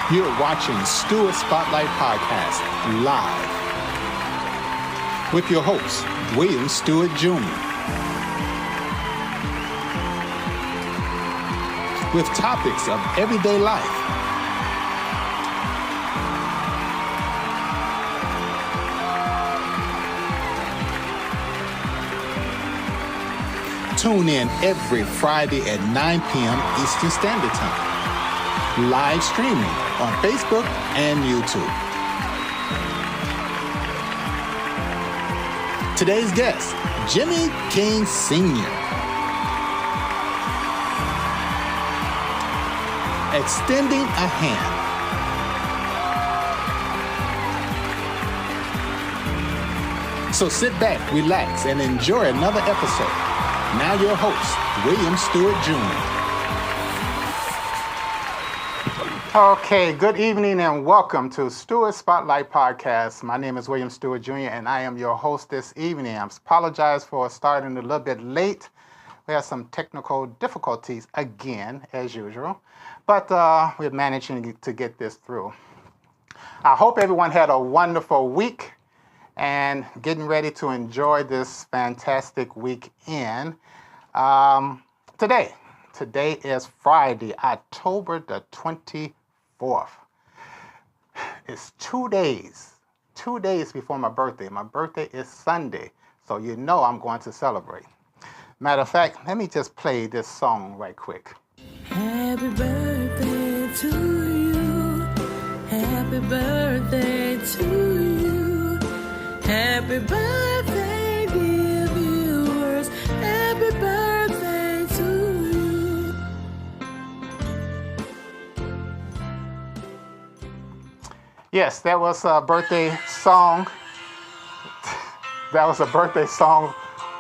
You're watching Stewart Spotlight Podcast live with your host, William Stewart Jr. with topics of everyday life. Tune in every Friday at 9 p.m. Eastern Standard Time. Live streaming on Facebook and YouTube. Today's guest, Jimmy King Sr. Extending a hand. So sit back, relax, and enjoy another episode. Now your host, William Stewart Jr. Okay, good evening and welcome to Stewart Spotlight Podcast. My name is William Stewart Jr. and I am your host this evening. I apologize for starting a little bit late. We had some technical difficulties again, as usual, but we're managing to get this through. I hope everyone had a wonderful week and getting ready to enjoy this fantastic weekend. Today is Friday, October the 24th. It's 2 days before my birthday. My birthday is Sunday, so you know I'm going to celebrate. Matter of fact, let me just play this song right quick. Happy birthday to you. Happy birthday to you. Happy birthday, dear viewers. Happy birthday to you. Yes, that was a birthday song. That was a birthday song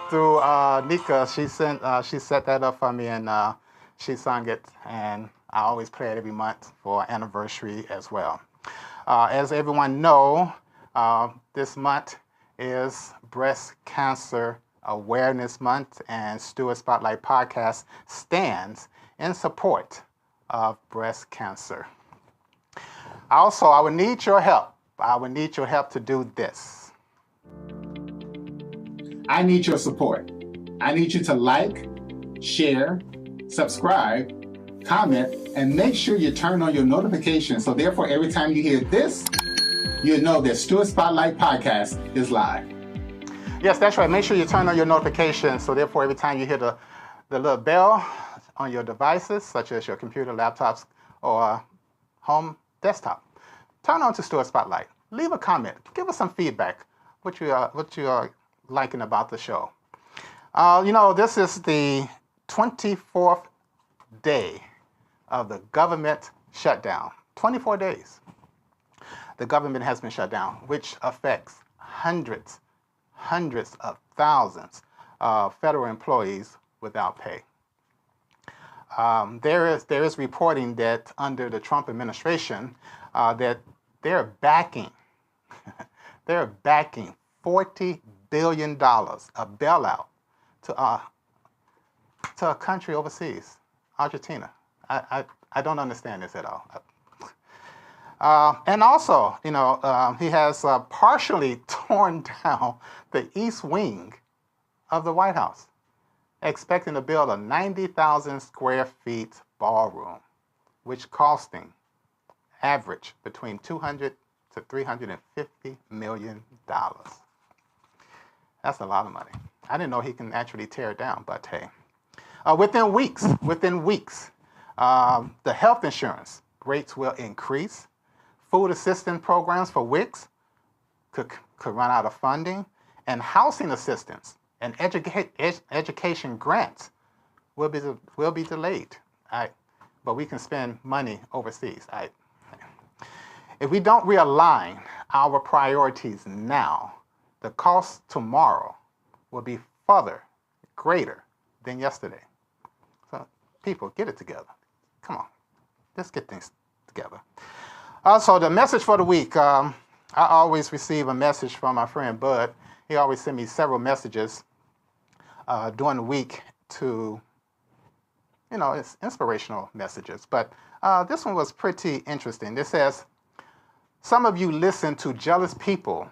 through Nika. She set that up for me and she sung it, and I always play it every month for anniversary as well. As everyone know, this month is Breast Cancer Awareness Month, and Stewart Spotlight Podcast stands in support of breast cancer. Also, I would need your help. I would need your help to do this. I need your support. I need you to like, share, subscribe, comment, and make sure you turn on your notifications. So therefore, every time you hear this, you know that Stewart Spotlight Podcast is live. Yes, that's right. Make sure you turn on your notifications. So therefore, every time you hear the little bell on your devices, such as your computer, laptops, or home desktop, turn on to Stewart Spotlight. Leave a comment. Give us some feedback. What you are liking about the show. This is the 24th day of the government shutdown. 24 days. The government has been shut down, which affects hundreds of thousands of federal employees without pay. There is reporting that under the Trump administration that they're backing $40 billion of bailout to a country overseas, Argentina. I don't understand this at all. And also, he has partially torn down the east wing of the White House, expecting to build a 90,000 square feet ballroom, which costing average between $200 to $350 million. That's a lot of money. I didn't know he can actually tear it down, but hey. Within weeks, the health insurance rates will increase. Food assistance programs for WICs could run out of funding, and housing assistance and education grants will be delayed. But we can spend money overseas. If we don't realign our priorities now, the cost tomorrow will be further greater than yesterday. So people, get it together. Come on, let's get things together. Also, the message for the week. I always receive a message from my friend Bud. He always sends me several messages during the week to, it's inspirational messages. But This one was pretty interesting. This says, some of you listen to jealous people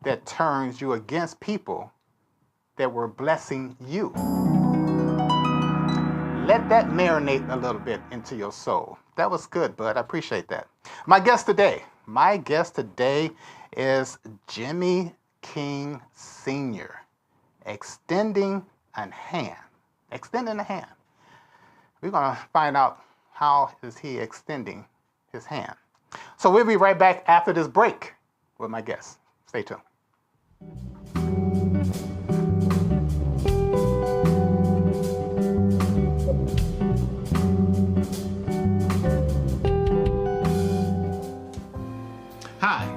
that turns you against people that were blessing you. Let that marinate a little bit into your soul. That was good, bud. I appreciate that. My guest today is Jimmy King Sr. Extending a hand. Extending a hand. We're going to find out how is he extending his hand. So we'll be right back after this break with my guest. Stay tuned. Hi,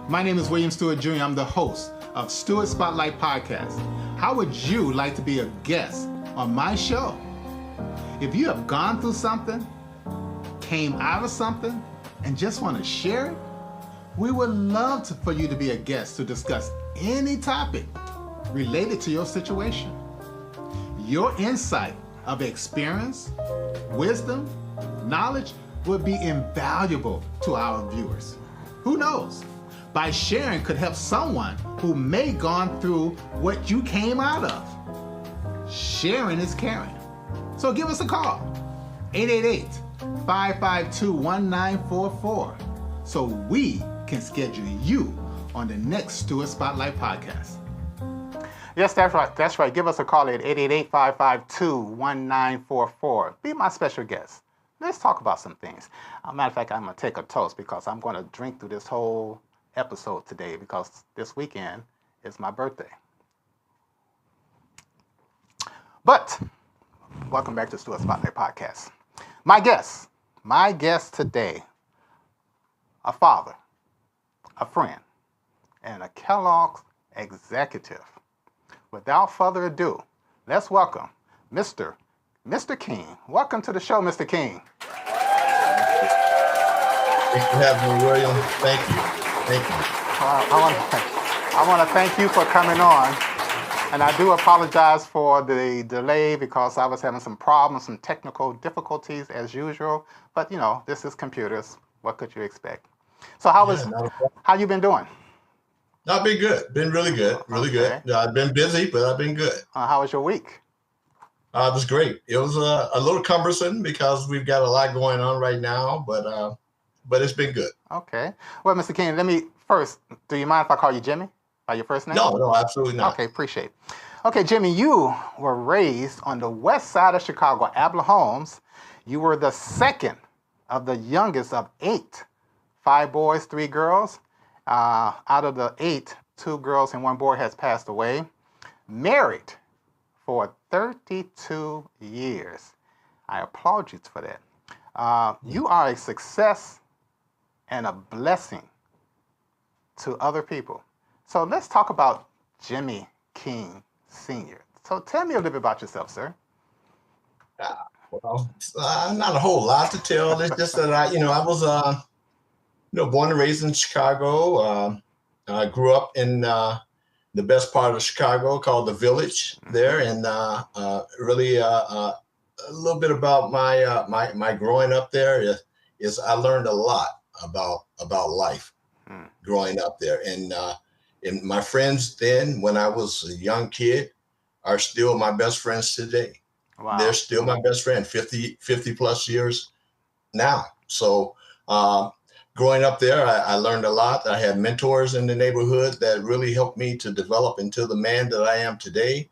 my name is William Stewart Jr. I'm the host of Stewart Spotlight Podcast. How would you like to be a guest on my show? If you have gone through something, came out of something, and just want to share it, we would love for you to be a guest to discuss any topic related to your situation. Your insight of experience, wisdom, knowledge would be invaluable to our viewers. Who knows? By sharing could help someone who may gone through what you came out of. Sharing is caring. So give us a call, 888-552-1944, so we can schedule you on the next Stewart Spotlight Podcast. Yes, that's right. That's right. Give us a call at 888-552-1944. Be my special guest. Let's talk about some things. Matter of fact, I'm going to take a toast because I'm going to drink through this whole episode today because this weekend is my birthday. But welcome back to Stewart Spotlight Podcast. My guest today, a father, a friend, and a Kellogg's executive. Without further ado, let's welcome Mr. King. Welcome to the show, Mr. King. Thanks for having me, William. Thank you. I want to thank you for coming on. And I do apologize for the delay because I was having some problems, some technical difficulties as usual. But, you know, this is computers. What could you expect? So how you been doing? I've been good. Been really good. Really good. I've been busy, but I've been good. How was your week? It was great. It was a little cumbersome because we've got a lot going on right now, but it's been good. Okay. Well, Mr. King, do you mind if I call you Jimmy by your first name? No, absolutely not. Okay, appreciate it. Okay, Jimmy, you were raised on the west side of Chicago, Abla Homes. You were the second of the youngest of 8, 5 boys, 3 girls. Out of the 8, 2 girls and 1 boy has passed away. Married for 32 years. I applaud you for that. You are a success and a blessing to other people. So let's talk about Jimmy King Sr. So tell me a little bit about yourself, sir. Well, not a whole lot to tell. It's just that I was born and raised in Chicago. I grew up in the best part of Chicago called the Village there, and really a little bit about my growing up there is I learned a lot about life growing up there, and my friends then when I was a young kid are still my best friends today. Wow. They're still my best friend 50 plus years now. So growing up there, I learned a lot. I had mentors in the neighborhood that really helped me to develop into the man that I am today.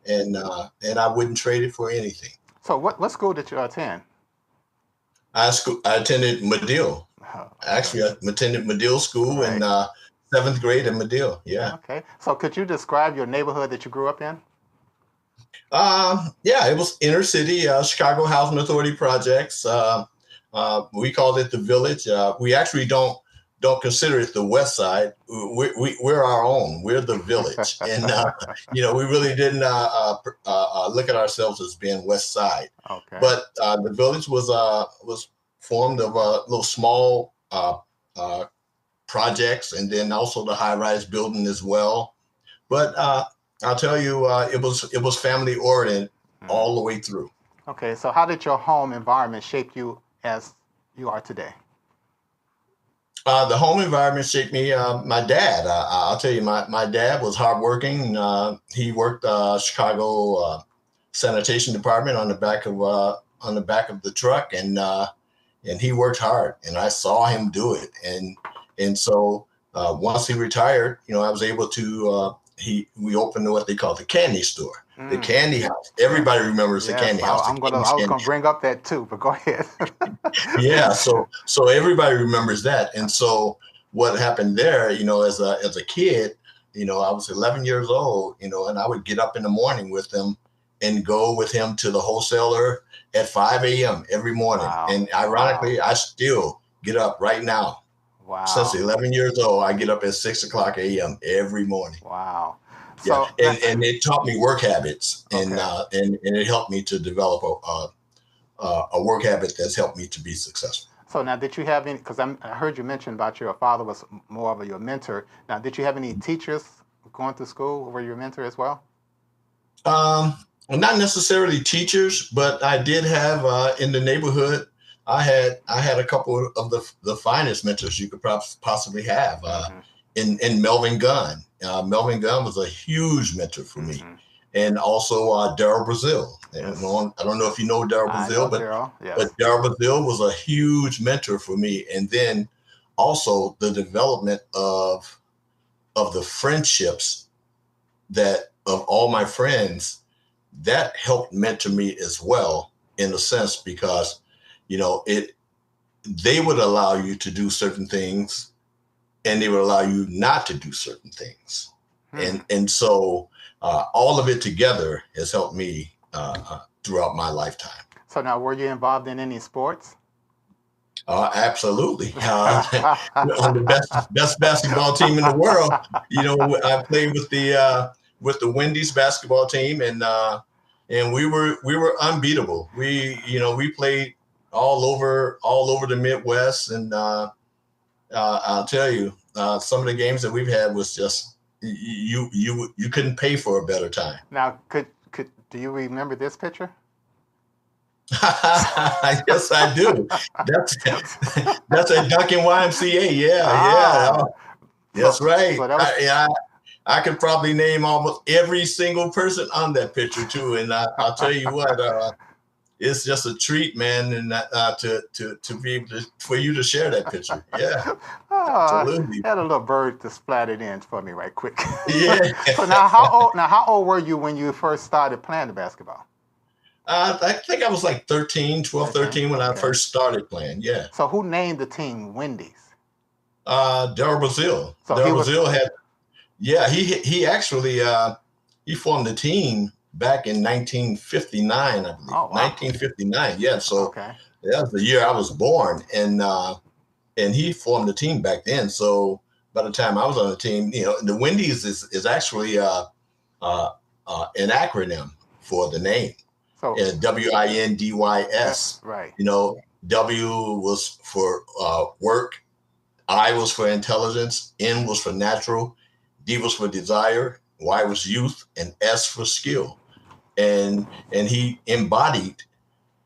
And I wouldn't trade it for anything. So what school did you attend? I attended Medill. Actually, I attended Medill School in 7th grade at Medill. Yeah. Okay. So could you describe your neighborhood that you grew up in? Yeah, it was inner city, Chicago Housing Authority projects. We called it the Village. We actually don't consider it the West Side. We're our own. We're the Village, and we really didn't look at ourselves as being West Side. Okay. But the Village was formed of little small projects, and then also the high-rise building as well. But I'll tell you, it was family oriented all the way through. Okay, so how did your home environment shape you as you are today? The home environment shaped me. My dad, I'll tell you, my dad was hardworking. He worked Chicago sanitation department on the back of the truck, and he worked hard, and I saw him do it. And so once he retired, I was able to. We opened what they call the candy store, the candy house. Everybody remembers the candy house. I was gonna bring up that too, but go ahead. Yeah, so everybody remembers that. And so what happened there, as a kid, I was 11 years old, and I would get up in the morning with him and go with him to the wholesaler at 5 a.m. every morning. Wow. And ironically, I still get up right now. Wow. Since 11 years old, I get up at 6 o'clock a.m. every morning. Wow. So, yeah, and it taught me work habits, and Okay. and it helped me to develop a work habit that's helped me to be successful. So now, did you have any? Because I heard you mention about your father was more of your mentor. Now, did you have any teachers going to school who were your mentor as well? Not necessarily teachers, but I did have in the neighborhood. I had a couple of the finest mentors you could possibly have. In Melvin Gunn. Melvin Gunn was a huge mentor for me. And also Daryl Brazil. Yes. I don't know if you know Daryl Brazil, but Daryl Brazil was a huge mentor for me. And then also the development of the friendships of all my friends, that helped mentor me as well, in a sense, because they would allow you to do certain things, and they would allow you not to do certain things. And so all of it together has helped me throughout my lifetime. So now, were you involved in any sports? Absolutely. On the best basketball team in the world, I played with the Wendy's basketball team, and we were unbeatable. We played all over the Midwest, and I'll tell you, some of the games that we've had was just you couldn't pay for a better time. Now, do you remember this picture? Yes, I do. That's a Duncan YMCA. Yeah. That's right. So I could probably name almost every single person on that picture too, and I'll tell you what. It's just a treat, man, and to be able for you to share that picture. Yeah, absolutely. I had a little bird to splattered in for me right quick. Yeah. So how old were you when you first started playing the basketball? I think I was like 12, 13 when I first started playing. Yeah. So who named the team Wendy's? Daryl Brazil. So Daryl Brazil he actually he formed the team back in 1959, I believe. Oh, wow. 1959, yeah. So that was the year I was born, and he formed the team back then. So by the time I was on the team, the Wendy's is actually an acronym for the name. So WINDYS. Right. W was for work, I was for intelligence, N was for natural, D was for desire, Y was youth, and S for skill. And he embodied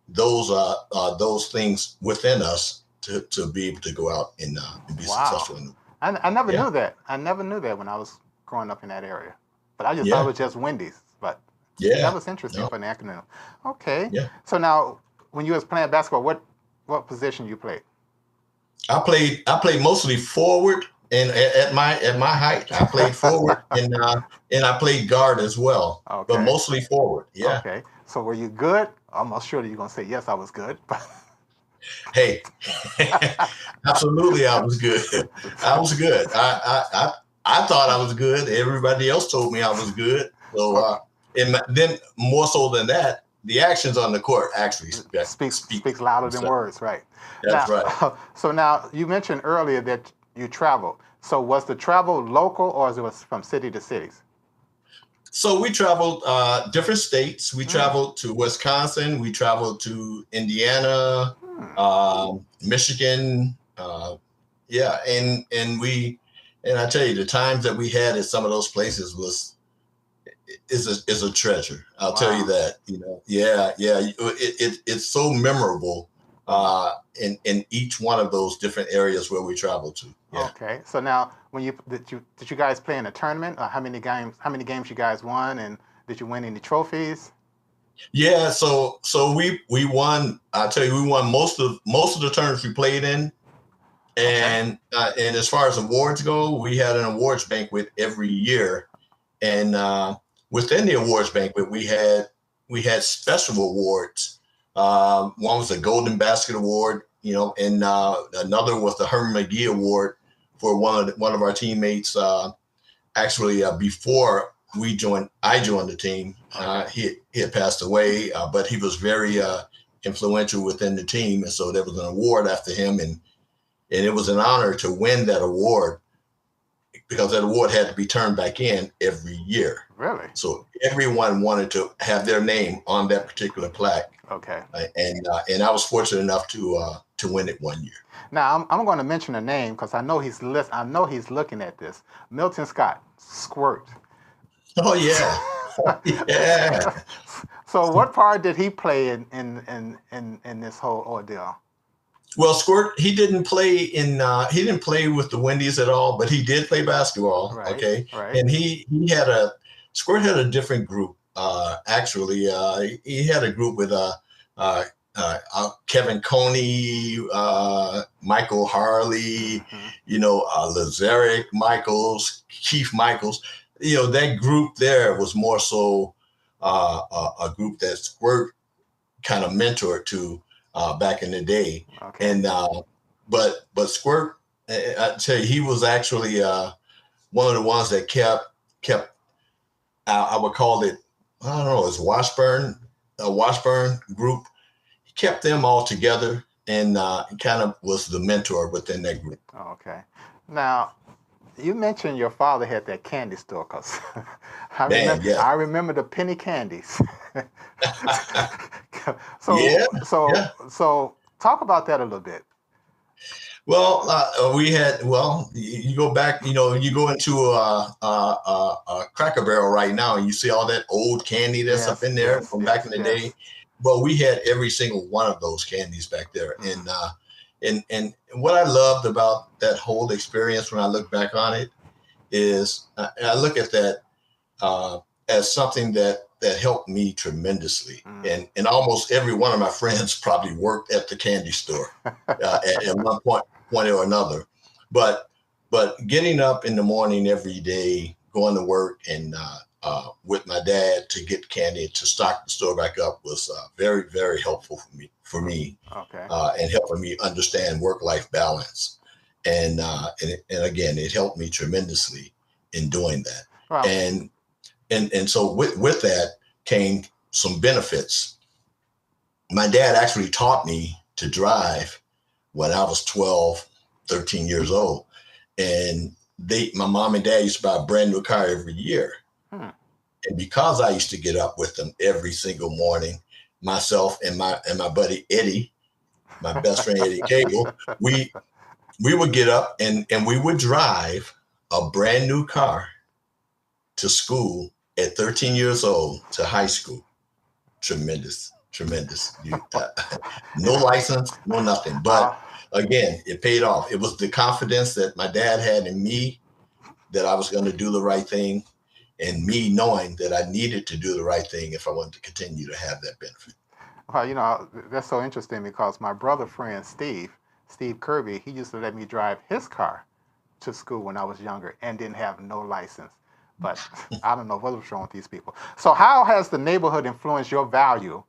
those things within us to be able to go out and be successful. I never knew that. I never knew that when I was growing up in that area. But I just thought it was just Wendy's. But that was interesting for an acronym. Okay. Yeah. So now, when you was playing basketball, what position you played? I played mostly forward. And at my height, I played forward and I played guard as well, but mostly forward. Yeah. Okay. So were you good? I'm not sure that you're gonna say yes, I was good. Hey, absolutely, I was good. I was good. I thought I was good. Everybody else told me I was good. So and then more so than that, the actions on the court actually speaks louder than words, right? That's right. So now you mentioned earlier that you traveled. So was the travel local or was it from city to cities? So we traveled different states. We traveled to Wisconsin. We traveled to Indiana, Michigan. And I tell you, the times that we had at some of those places is a treasure. I'll tell you that. It's so memorable in each one of those different areas where we traveled to. Yeah. Okay. So now, when did you guys play in a tournament? Or how many games you guys won, and did you win any trophies? Yeah. So we won. I tell you, we won most of the tournaments we played in. And and as far as awards go, we had an awards banquet every year, and within the awards banquet, we had special awards. One was the Golden Basket Award, and another was the Herman McGee Award for one of our teammates. Actually, before I joined the team. He had passed away, but he was very influential within the team, and so there was an award after him, and it was an honor to win that award because that award had to be turned back in every year. Really? So everyone wanted to have their name on that particular plaque. Okay. And I was fortunate enough to win it one year. Now I'm going to mention a name because I know he's looking at this. Milton Scott, Squirt. Oh yeah. Yeah. So what part did he play in this whole ordeal? Well, Squirt, he didn't play with the Wendy's at all, but he did play basketball. Right, okay. Right. And Squirt had a different group. Actually, he had a group with Kevin Coney, Michael Harley, Lazarick Michaels, Keith Michaels. That group there was more so a group that Squirt kind of mentored to back in the day. Okay. And but Squirt, I tell you, he was actually one of the ones that kept I would call it, I don't know, it's a Washburn group. He kept them all together and kind of was the mentor within that group. Okay. Now, you mentioned your father had that candy store, because I remember the penny candies. So talk about that a little bit. Well, you go back, you go into a Cracker Barrel right now, and you see all that old candy that's up in there from back in the day. Well, we had every single one of those candies back there. And what I loved about that whole experience when I look back on it is I look at that as something that helped me tremendously. And almost every one of my friends probably worked at the candy store at one point or another. But getting up in the morning every day, going to work, and with my dad to get candy to stock the store back up was very, very helpful for me. Okay. And helping me understand work-life balance. And again, it helped me tremendously in doing that. Wow. And so with that came some benefits. My dad actually taught me to drive when I was 12, 13 years old. And my mom and dad used to buy a brand new car every year. And because I used to get up with them every single morning, myself and my buddy Eddie, my best friend Eddie Cable, we would get up and we would drive a brand new car to school at 13 years old to high school. Tremendous. No license, no nothing. But again, it paid off. It was the confidence that my dad had in me that I was going to do the right thing, and me knowing that I needed to do the right thing if I wanted to continue to have that benefit. Well, that's so interesting, because my brother friend Steve Kirby, he used to let me drive his car to school when I was younger and didn't have no license. But I don't know what was wrong with these people. So how has the neighborhood influenced your value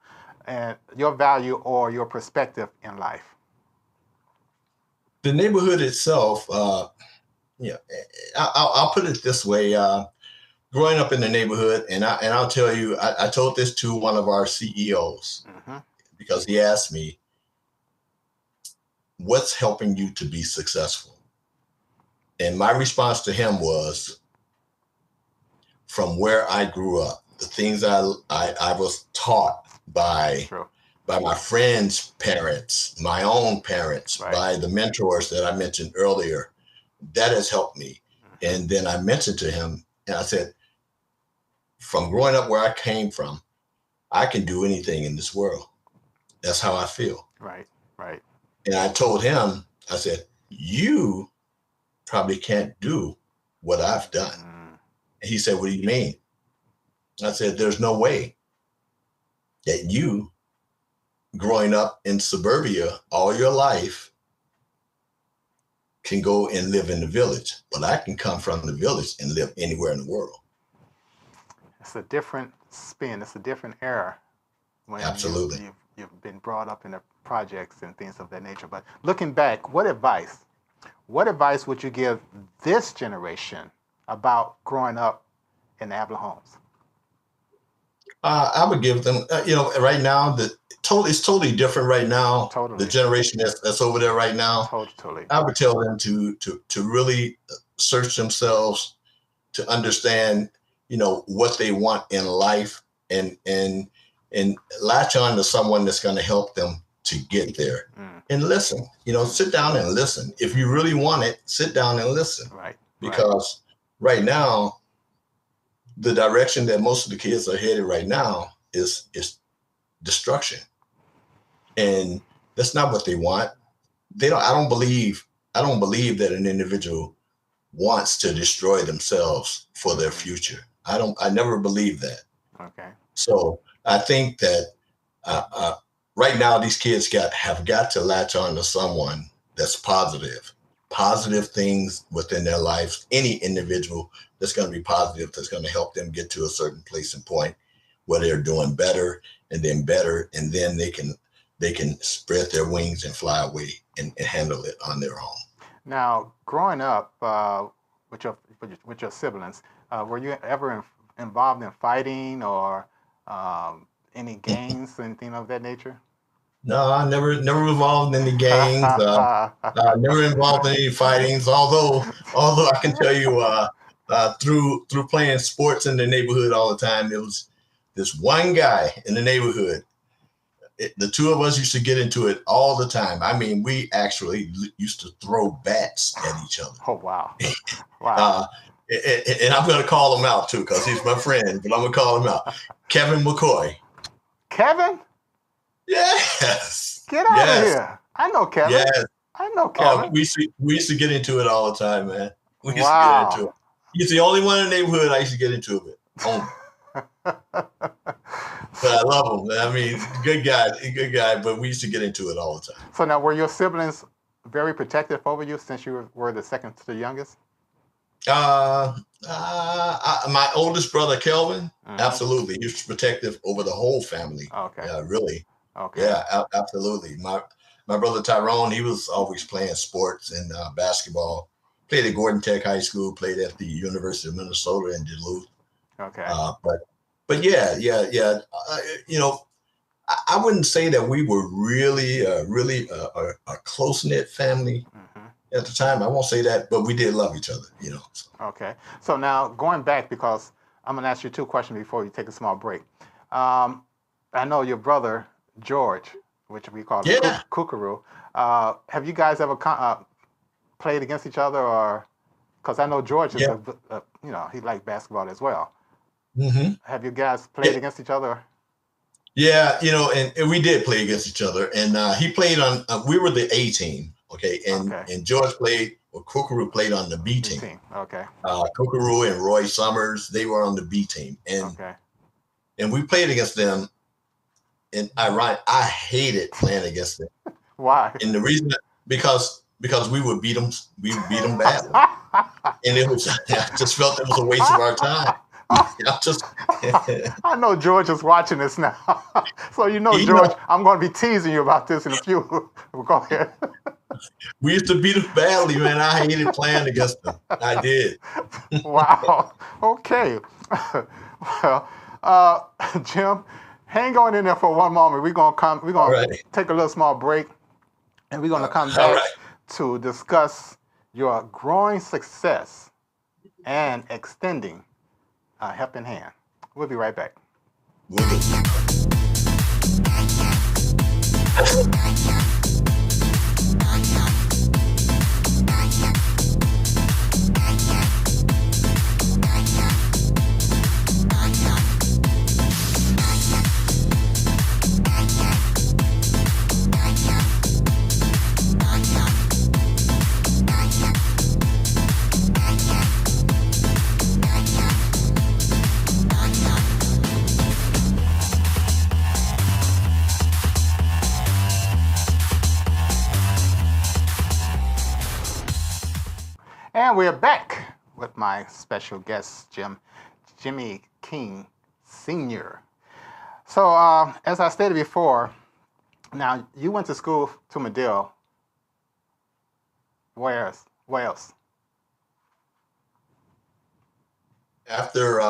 or your perspective in life? The neighborhood itself, I'll put it this way. Growing up in the neighborhood, and I'll tell you, I told this to one of our CEOs because he asked me, what's helping you to be successful? And my response to him was, from where I grew up, the things I was taught by my friends' parents, my own parents, by the mentors that I mentioned earlier, that has helped me. And then I mentioned to him, and I said, from growing up where I came from, I can do anything in this world. That's how I feel. Right. Right. And I told him, I said, you probably can't do what I've done. And he said, what do you mean? I said, there's no way that you, growing up in suburbia all your life, can go and live in the village, but I can come from the village and live anywhere in the world. It's a different spin. It's a different era. When Absolutely. You've been brought up in the projects and things of that nature. But looking back, what advice would you give this generation about growing up in the Avalon homes? I would give them, right now, it's totally different right now. Totally. The generation that's over there right now. Totally. I would tell them to really search themselves, to understand, what they want in life, and latch on to someone that's going to help them to get there. And listen, sit down and listen. If you really want it, sit down and listen. Right. Because right now, the direction that most of the kids are headed right now is destruction. And that's not what they want. I don't believe that an individual wants to destroy themselves for their future. I never believed that. Okay. So I think that right now these kids have got to latch on to someone that's positive things within their lives. Any individual that's going to be positive, that's going to help them get to a certain place and point where they're doing better, and then they can spread their wings and fly away and handle it on their own. Now, growing up with your siblings, were you ever involved in fighting or any gangs, anything of that nature? No, I never involved in any gangs. Never involved in any fightings. Although I can tell you, through playing sports in the neighborhood all the time, there was this one guy in the neighborhood. The two of us used to get into it all the time. I mean, we actually used to throw bats at each other. Oh, wow. Wow. And I'm going to call him out, too, because he's my friend, but I'm going to call him out. Kevin McCoy. Kevin? Yes. Get out of here. I know Kevin. Yes. I know Kevin. We used to get into it all the time, man. We used to get into it. He's the only one in the neighborhood I used to get into it. But I love him. I mean, good guy, but we used to get into it all the time. So now, were your siblings very protective over you since you were the second to the youngest? My oldest brother, Kelvin, absolutely. He was protective over the whole family. Okay. Yeah, really. Okay. Yeah, absolutely. My brother Tyrone, he was always playing sports and basketball. Played at Gordon Tech High School, played at the University of Minnesota in Duluth. Okay. But yeah. I wouldn't say that we were really a close-knit family at the time. I won't say that, but we did love each other, So. Okay. So now going back, because I'm going to ask you two questions before you take a small break. I know your brother, George, which we call Kookaroo. Have you guys ever played against each other, or because I know George is he liked basketball as well. Mm-hmm. Have you guys played against each other? Yeah, and we did play against each other, and he played on. We were the A team, okay, and George played, or Kookaroo played on the B team. Okay. Kookaroo and Roy Summers, they were on the B team, and we played against them. And I hated playing against them. Why? And the reason because we would beat them badly, and I just felt it was a waste of our time. I know George is watching this now. So George, I'm going to be teasing you about this in a few. Go ahead. We used to beat them badly, man. I hated playing against them. I did. Wow. Okay. Well, Jim, hang on in there for one moment. We're gonna take a little small break, and we're gonna come back to discuss your growing success and extending a helping hand. We'll be right back. And we're back with my special guest, Jimmy King Sr. So, as I stated before, now you went to school to Medill. Where else? After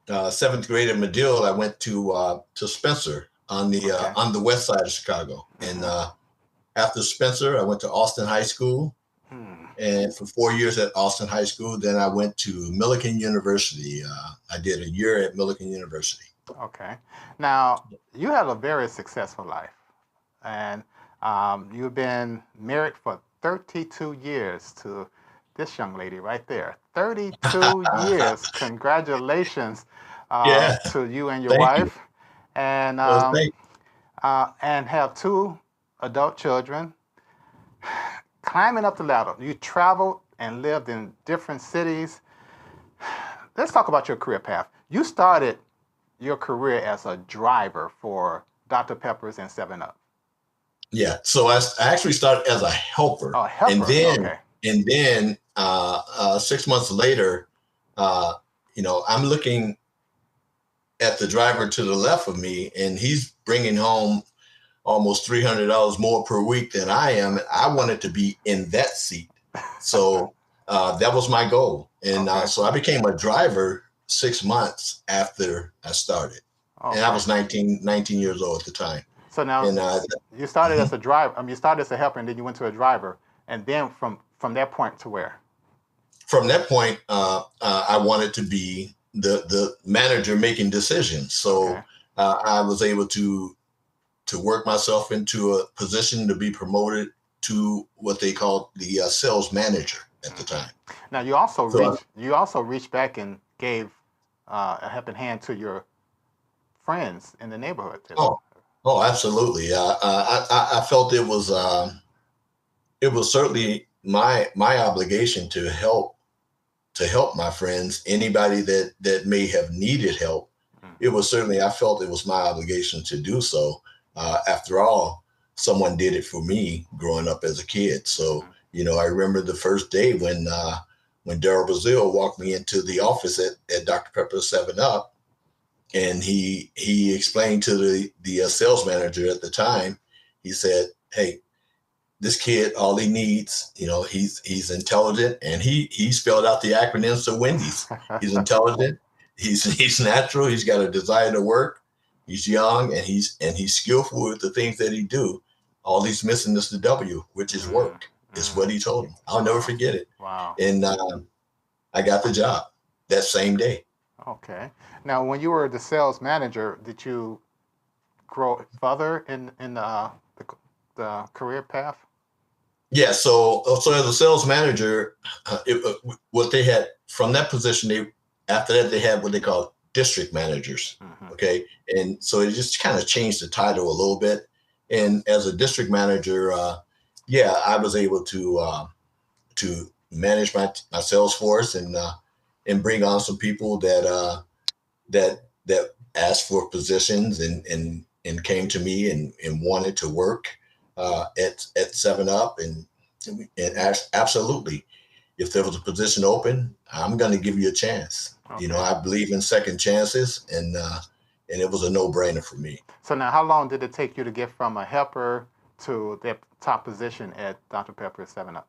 7th grade at Medill, I went to Spencer on the west side of Chicago. And after Spencer, I went to Austin High School. And for 4 years at Austin High School, then I went to Millikan University. I did a year at Millikan University. Okay. Now, you had a very successful life. And you've been married for 32 years to this young lady right there. 32 years. Congratulations to you and your wife. And and have 2 adult children. Climbing up the ladder, you traveled and lived in different cities. Let's talk about your career path. You started your career as a driver for Dr. Pepper's and 7-Up. Yeah, so I actually started as a helper. Oh, helper. And then 6 months later, I'm looking at the driver to the left of me, and he's bringing home almost $300 more per week than I am. I wanted to be in that seat. So that was my goal. And so I became a driver 6 months after I started. And I was 19 years old at the time. So now you started as a driver. You started as a helper, and then you went to a driver. And then from that point to where? From that point, I wanted to be the manager making decisions. So I was able to work myself into a position to be promoted to what they called the sales manager at the time. Now you also reached back and gave a helping hand to your friends in the neighborhood. Oh, absolutely. I felt it was certainly my obligation to help my friends, anybody that may have needed help. It was certainly, I felt it was my obligation to do so. After all, someone did it for me growing up as a kid. So, I remember the first day when Daryl Brazil walked me into the office at Dr. Pepper's 7-Up, and he explained to the sales manager at the time. He said, "Hey, this kid, all he needs, he's intelligent," and he spelled out the acronyms to Wendy's. He's intelligent, he's natural, he's got a desire to work. He's young and he's skillful with the things that he do. All he's missing is the W, which is work, is what he told him. I'll never forget it. Wow. And I got the job that same day. Okay. Now, when you were the sales manager, did you grow further in the career path? Yeah. So as a sales manager, what they had from that position, after that they had what they call district managers. Okay. And so it just kind of changed the title a little bit. And as a district manager, I was able to manage my sales force and bring on some people that asked for positions and came to me and wanted to work at 7-Up and absolutely, if there was a position open, I'm going to give you a chance. Okay. I believe in second chances, and it was a no-brainer for me. So now, how long did it take you to get from a helper to the top position at Dr. Pepper's 7-Up?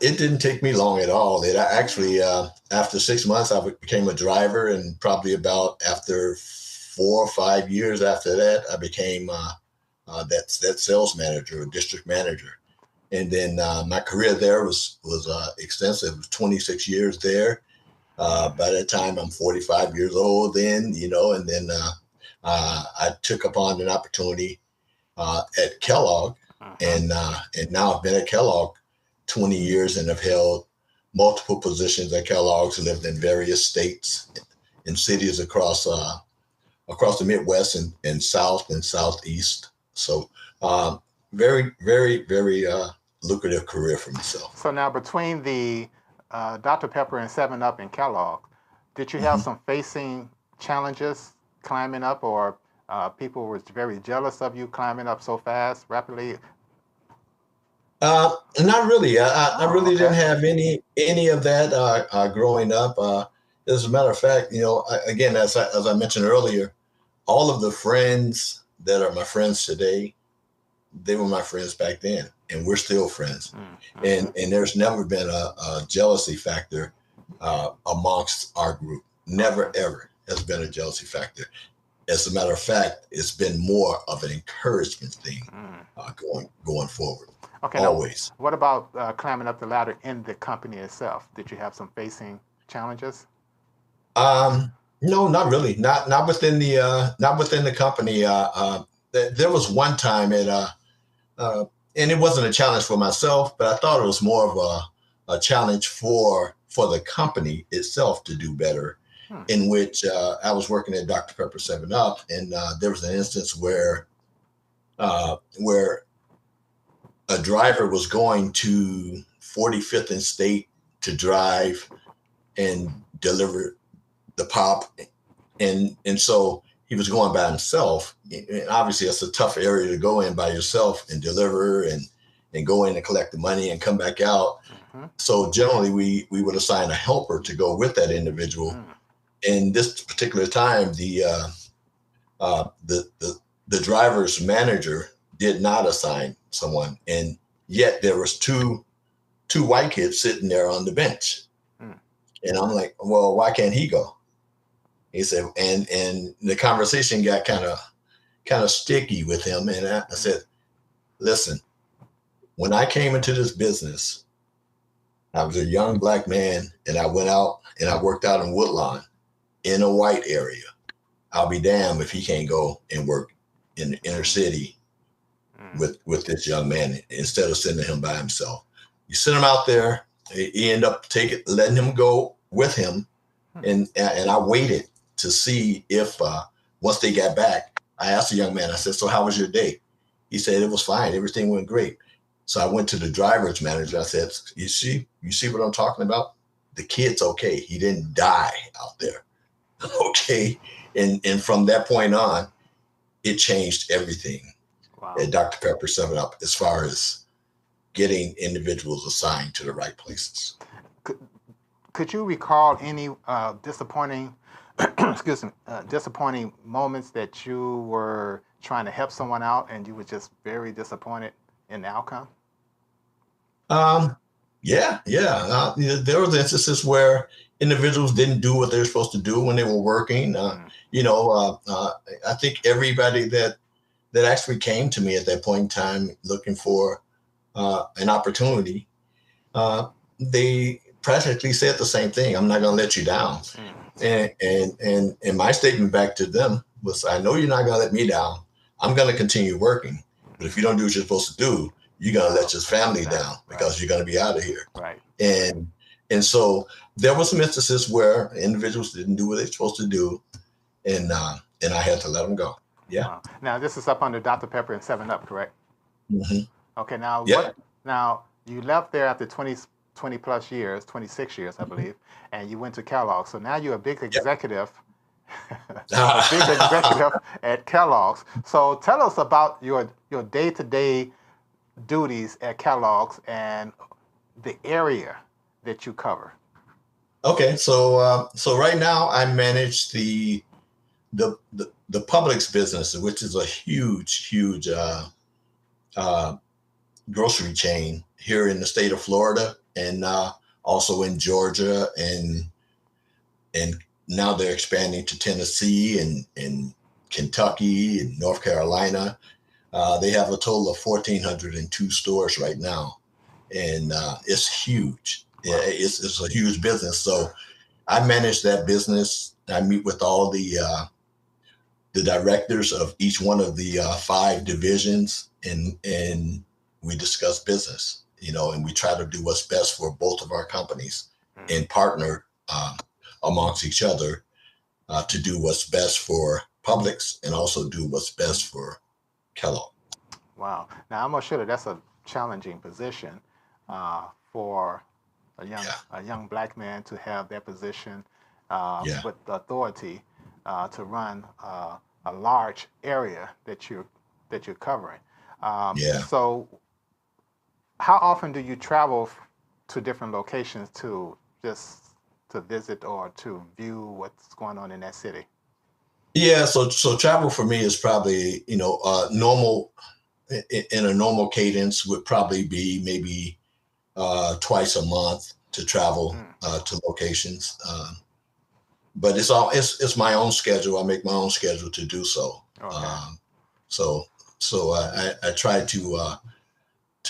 It didn't take me long at all. It actually, after 6 months, I became a driver, and probably about after 4 or 5 years after that, I became that sales manager or district manager. And then my career there was extensive. It was 26 years there. By that time, I'm 45 years old then, and then I took upon an opportunity at Kellogg, and now I've been at Kellogg 20 years and have held multiple positions at Kellogg's, lived in various states and cities across the Midwest and South and Southeast. So very, very, very lucrative career for myself. So now between the Dr. Pepper and 7-Up and Kellogg, did you have some facing challenges climbing up, or people were very jealous of you climbing up so fast, rapidly? Not really. I really Okay. didn't have any of that growing up. As a matter of fact, again, as I mentioned earlier, all of the friends that are my friends today, they were my friends back then, and we're still friends. Mm-hmm. And there's never been a jealousy factor amongst our group. Never Okay. ever has been a jealousy factor. As a matter of fact, it's been more of an encouragement thing Mm. going forward. Okay. Now, Always. what about climbing up the ladder in the company itself? Did you have some facing challenges? Um, no, not really. Not within the company. There was one time uh, and it wasn't a challenge for myself, but I thought it was more of a challenge for the company itself to do better. Hmm. In which I was working at Dr. Pepper 7 Up, and there was an instance where a driver was going to 45th and State to drive and deliver the pop, and so he was going by himself. And obviously, it's a tough area to go in by yourself and deliver and go in and collect the money and come back out. Mm-hmm. So generally, we would assign a helper to go with that individual. Mm. And this particular time, the driver's manager did not assign someone, and yet there was two white kids sitting there on the bench. Mm. And I'm like, well, why can't he go? He said, and the conversation got kind of sticky with him. And I said, listen, when I came into this business, I was a young black man, and I went out and I worked out in Woodlawn in a white area. I'll be damned if he can't go and work in the inner city with this young man instead of sending him by himself. You send him out there, he end up letting him go with him. And I waited to see if once they got back, I asked the young man, I said, so how was your day? He said, it was fine. Everything went great. So I went to the driver's manager. I said, you see what I'm talking about? The kid's okay. He didn't die out there. Okay. And from that point on, it changed everything. Wow. At Dr. Pepper 7 Up as far as getting individuals assigned to the right places. Could you recall any disappointing, disappointing moments that you were trying to help someone out and you were just very disappointed in the outcome? Yeah. There was instances where individuals didn't do what they were supposed to do when they were working. I think everybody that actually came to me at that point in time looking for an opportunity, they practically said the same thing. I'm not going to let you down. And my statement back to them was, I know you're not going to let me down. I'm going to continue working. But if you don't do what you're supposed to do, you're going to let your family down because you're going to be out of here. Right. And so there were some instances where individuals didn't do what they're supposed to do. And I had to let them go. Yeah. Wow. Now this is up under Dr. Pepper and 7 Up, correct? Mm-hmm. Okay. Now, now you left there after 20 plus years, 26 years, I believe, and you went to Kellogg. So now you're a big executive, at Kellogg's. So tell us about your day-to-day duties at Kellogg's and the area that you cover. Okay. So right now I manage the Publix business, which is a huge grocery chain here in the state of Florida, and also in Georgia, and now they're expanding to Tennessee and Kentucky and North Carolina. They have a total of 1,402 stores right now, and it's huge. Yeah, it's a huge business. So I manage that business. I meet with all the directors of each one of the 5 divisions, and we discuss business, and we try to do what's best for both of our companies and partner amongst each other to do what's best for Publix and also do what's best for Kellogg. Wow. Now, I'm sure that's a challenging position for a young black man to have that position with the authority to run a large area that you're covering. So how often do you travel to different locations to visit or to view what's going on in that city? Yeah, so travel for me is probably, normal in a normal cadence would probably be maybe twice a month to travel to locations. But it's my own schedule. I make my own schedule to do so. Okay. So I try to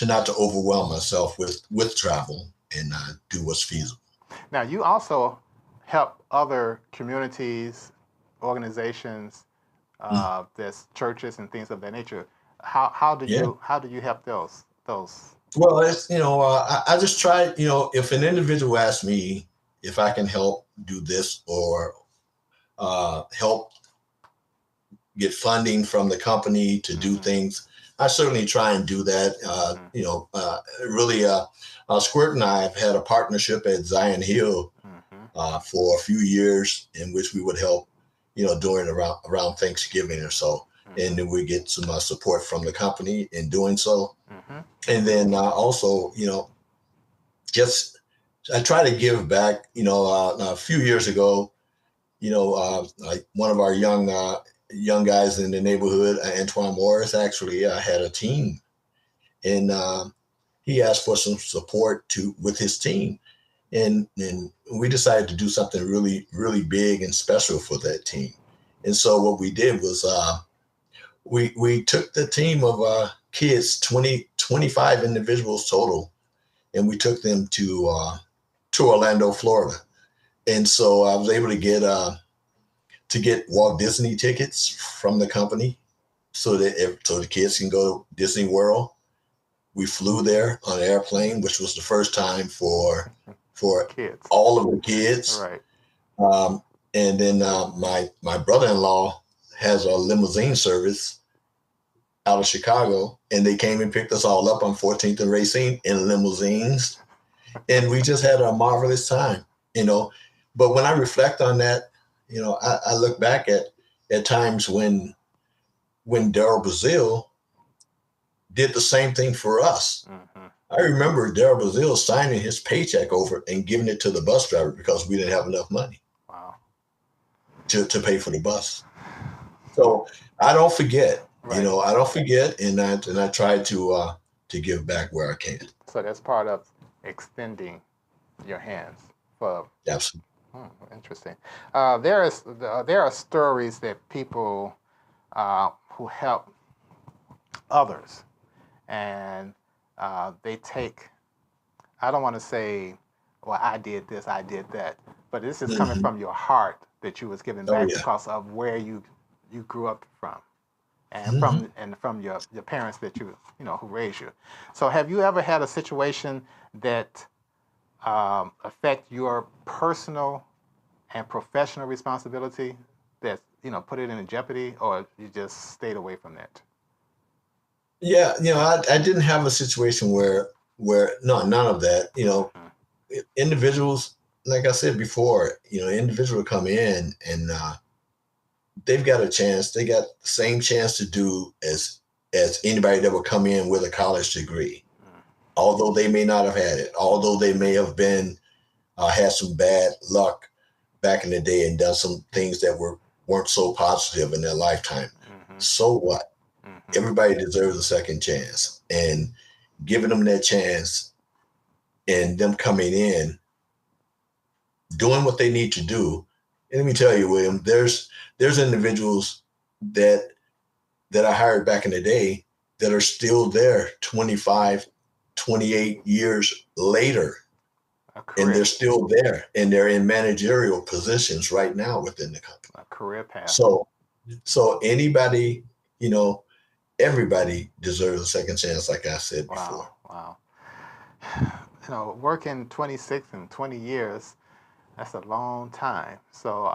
not to overwhelm myself with travel and do what's feasible. Now, you also help other communities, organizations, there's churches and things of that nature. How do you help those? Well, it's I just try, if an individual asks me if I can help do this or help get funding from the company to do things, I certainly try and do that. Really, Squirt and I have had a partnership at Zion Hill for a few years in which we would help, during around Thanksgiving or so. And then we get some support from the company in doing so. And then also, just I try to give back. A few years ago, like one of our young guys in the neighborhood, Antoine Morris, actually had a team, and he asked for some support with his team, and we decided to do something really, really big and special for that team. And so what we did was we took the team of kids, 25 individuals total, and we took them to Orlando, Florida. And so I was able to get Walt Disney tickets from the company so the kids can go to Disney World. We flew there on an airplane, which was the first time for kids. All of the kids. Right. And then my brother-in-law has a limousine service out of Chicago, and they came and picked us all up on 14th and Racine in limousines. And we just had a marvelous time, But when I reflect on that, I look back at times when Daryl Brazil did the same thing for us. I remember Daryl Brazil signing his paycheck over and giving it to the bus driver because we didn't have enough money. Wow. To pay for the bus. So I don't forget, right. I don't forget, and I try to give back where I can. So that's part of extending your hands for. Absolutely. Interesting. There are stories that people who help others, and they take. I don't want to say, well, I did this, I did that, but this is coming from your heart that you was giving back because of where you grew up from, and from your parents that who raised you. So, have you ever had a situation that affect your personal and professional responsibility that put it in jeopardy, or you just stayed away from that? Yeah, I didn't have a situation where none of that. Individuals, like I said before, individuals come in and they've got a chance. They got the same chance to do as anybody that would come in with a college degree. Although they may not have had it, although they may have been had some bad luck back in the day and done some things that weren't so positive in their lifetime. So what? Everybody deserves a second chance, and giving them that chance and them coming in, doing what they need to do. And let me tell you, William, there's individuals that I hired back in the day that are still there 25, 28 years later, and they're still there, and they're in managerial positions right now within the company. A career path. So anybody, everybody deserves a second chance, like I said before. Wow. Working 26 and 20 years, that's a long time. So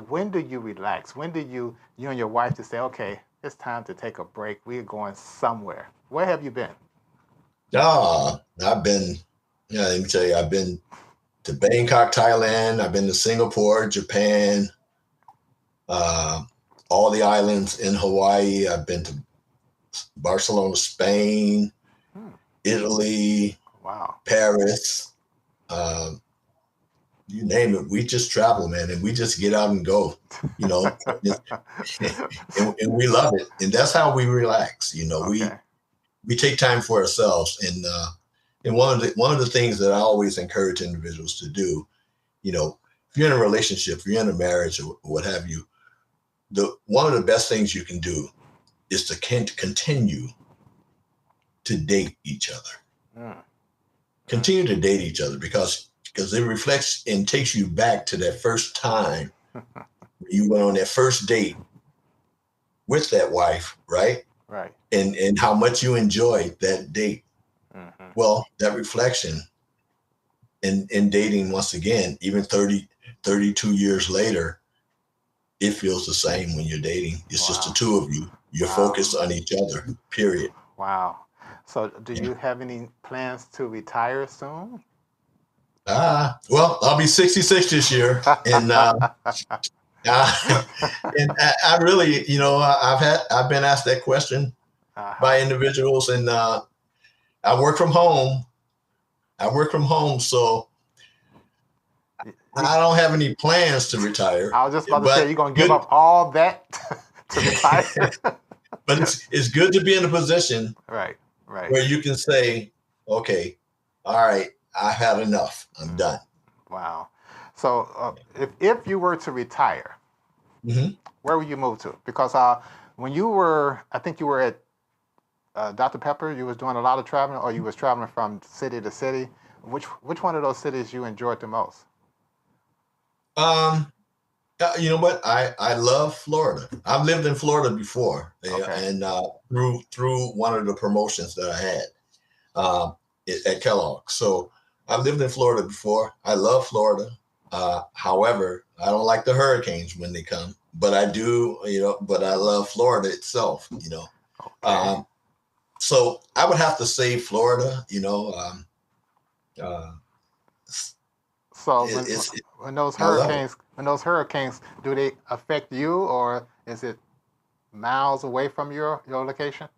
when do you relax? When do you and your wife just say, okay, it's time to take a break. We're going somewhere. Where have you been? I've been, let me tell you, I've been to Bangkok, Thailand. I've been to Singapore, Japan, all the islands in Hawaii. I've been to Barcelona, Spain. Italy, wow, Paris, you name it. We just travel, man, and we just get out and go, you know, and we love it. And that's how we relax. You know, okay. we take time for ourselves. And one of the things that I always encourage individuals to do, you know, if you're in a relationship, if you're in a marriage or what have you, one of the best things you can do is to continue to date each other. Continue to date each other because it reflects and takes you back to that first time you went on that first date with that wife, right? Right. And how much you enjoyed that date. Mm-hmm. Well, that reflection in dating, once again, even 32 years later, it feels the same when you're dating. It's just the two of you. You're focused on each other, period. Wow. So do you have any plans to retire soon? Well, I'll be 66 this year. And and I really, you know, I've been asked that question by individuals, and I work from home. So I don't have any plans to retire. I was just about to say, you're going to give up all that to retire? But it's good to be in a position right, where you can say, okay, all right, I had enough. I'm done. Wow. So if you were to retire, where would you move to? Because when you were, I think you were at Dr. Pepper, you was doing a lot of traveling, or you was traveling from city to city. Which one of those cities you enjoyed the most? You know what? I love Florida. I've lived in Florida before, and through one of the promotions that I had at Kellogg. So I've lived in Florida before. I love Florida. However, I don't like the hurricanes when they come, but I do. You know, but I love Florida itself. You know, okay. So I would have to say Florida. You know. So when those hurricanes, do they affect you, or is it miles away from your location?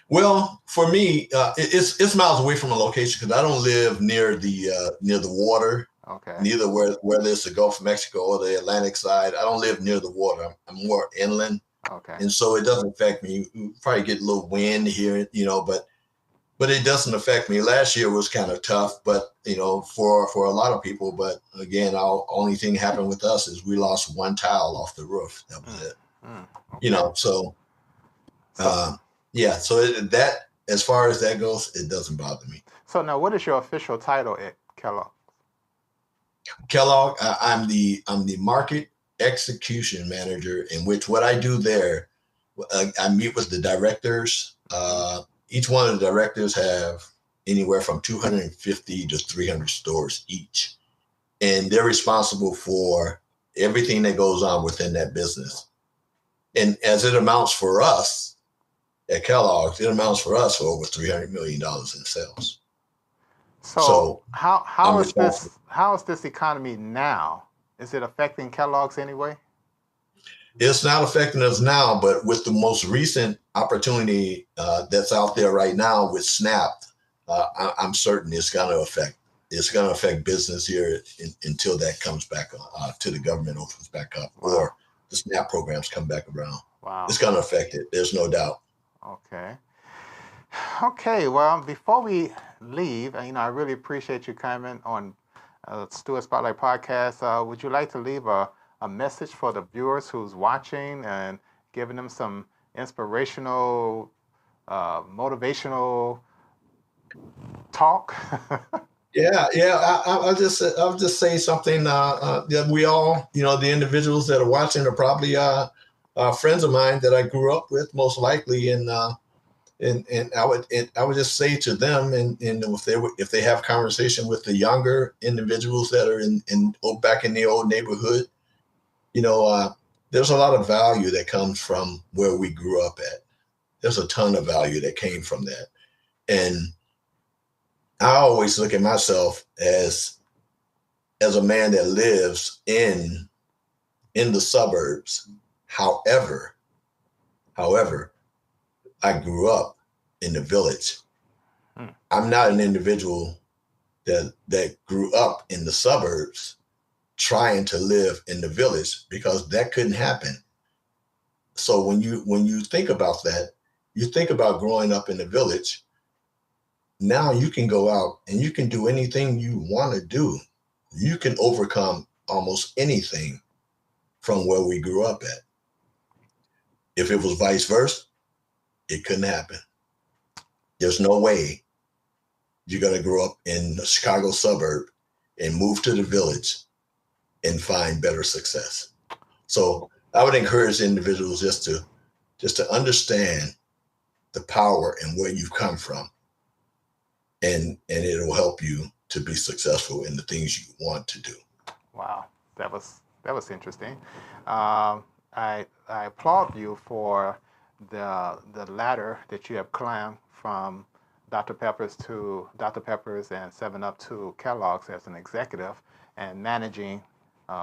Well, for me, it's miles away from a location because I don't live near the water. Okay. Neither whether it's the Gulf of Mexico or the Atlantic side, I don't live near the water. I'm more inland. Okay. And so it doesn't affect me. You probably get a little wind here, you know, but it doesn't affect me. Last year was kind of tough, but you know, for a lot of people. But again, only thing happened with us is we lost one tile off the roof. That was it. Okay. You know, so yeah. So that, as far as that goes, it doesn't bother me. So now, what is your official title at Kellogg? Kellogg, I'm the market execution manager, in which what I do there, I meet with the directors. Each one of the directors have anywhere from 250 to 300 stores each. And they're responsible for everything that goes on within that business. And as it amounts for us at Kellogg's, it amounts for us for over $300 million in sales. So how is this economy now? Is it affecting Kellogg's anyway? It's not affecting us now, but with the most recent opportunity that's out there right now with SNAP, I'm certain it's going to affect business here until that comes back till the government opens back up. Wow. Or the SNAP programs come back around. Wow. It's going to affect it. There's no doubt. Okay. Well, before we leave, you know, I really appreciate you coming on Stewart Spotlight Podcast. Would you like to leave a message for the viewers who's watching and giving them some inspirational, motivational talk? I'll just say something that we all, you know, the individuals that are watching are probably friends of mine that I grew up with, most likely, and I would just say to them, and if they have conversation with the younger individuals that are back in the old neighborhood, you know, there's a lot of value that comes from where we grew up at. There's a ton of value that came from that. And I always look at myself as a man that lives in the suburbs. However, I grew up in the village. I'm not an individual that grew up in the suburbs trying to live in the village, because that couldn't happen. So when you think about that, you think about growing up in the village. Now you can go out and you can do anything you want to do. You can overcome almost anything from where we grew up at. If it was vice versa, it couldn't happen. There's no way you're going to grow up in a Chicago suburb and move to the village and find better success. So I would encourage individuals just to understand the power and where you've come from, and it will help you to be successful in the things you want to do. Wow, that was interesting. I applaud you for the ladder that you have climbed from Dr. Pepper's and 7-Up to Kellogg's as an executive, and managing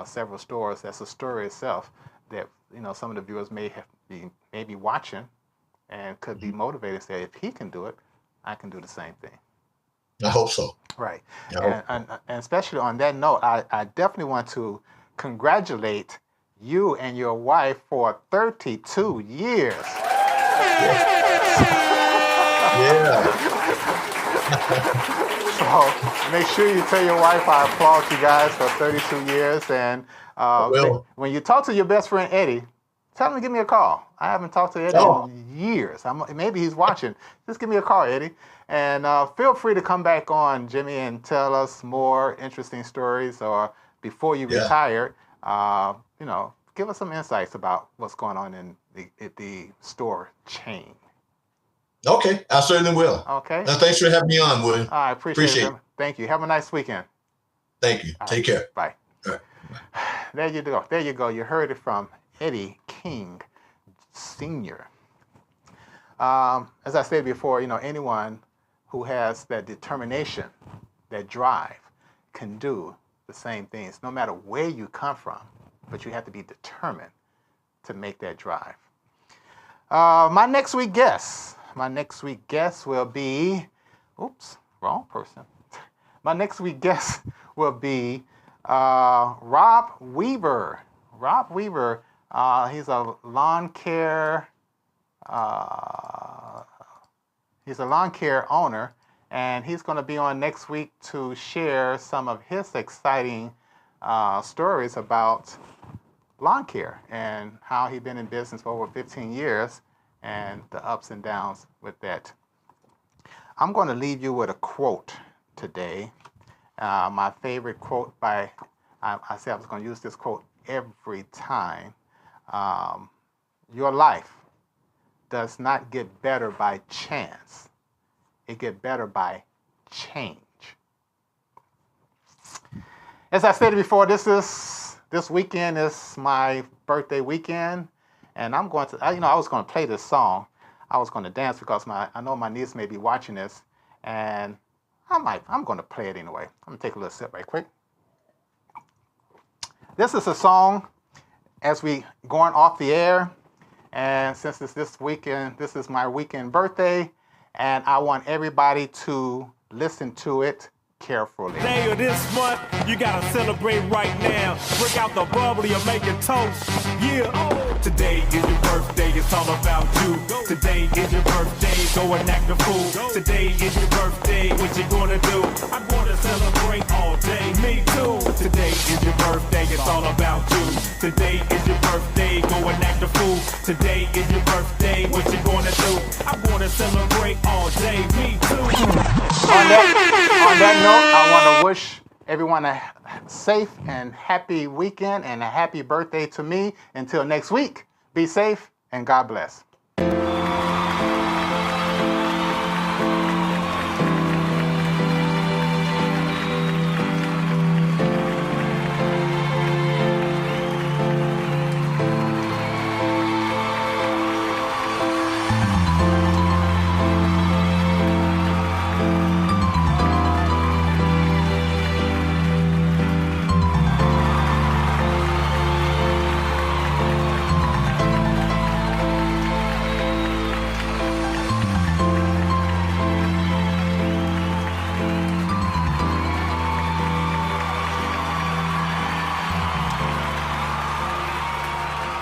several stores. That's a story itself that some of the viewers may be watching and could be motivated to say, if he can do it, I can do the same thing. I hope so. Right. And especially on that note, I definitely want to congratulate you and your wife for 32 years. Yeah. So make sure you tell your wife I applaud you guys for 32 years. And when you talk to your best friend Eddie, tell him to give me a call. I haven't talked to Eddie in years. Maybe he's watching. Just give me a call, Eddie. And feel free to come back on, Jimmy, and tell us more interesting stories, or before you retire, give us some insights about what's going on in the store chain. Okay, I certainly will. Okay. Thanks for having me on, William. I appreciate it. Thank you. Have a nice weekend. Thank you. Take care. Bye. All right. There you go. There you go. You heard it from Eddie King Sr. As I said before, anyone who has that determination, that drive, can do the same things, no matter where you come from, but you have to be determined to make that drive. My next week guest will be, wrong person. My next week guest will be Rob Weaver. Rob Weaver, he's a lawn care owner, and he's going to be on next week to share some of his exciting stories about lawn care and how he's been in business for over 15 years and the ups and downs with that. I'm going to leave you with a quote today. My favorite quote I said I was going to use this quote every time. Your life does not get better by chance. It gets better by change. As I said before, this weekend is my birthday weekend, and I'm going to, I was going to play this song. I was going to dance because I know my niece may be watching this, and I'm going to play it anyway. I'm going to take a little sip right quick. This is a song as we going off the air, and since it's this weekend, this is my weekend birthday, and I want everybody to listen to it carefully. Day of this month, you gotta celebrate right now. Break out the bubbly and make it toast. Yeah. Today is your birthday, it's all about you. Today is your birthday, go and act a fool. Today is your birthday, what you gonna do? I'm gonna celebrate all day, me too. Today is your birthday, it's all about you. Today is your birthday, go and act a fool. Today is your birthday, what you gonna do? I'm gonna celebrate all day, me too. On that note, I want to wish everyone a safe and happy weekend and a happy birthday to me. Until next week, be safe and God bless.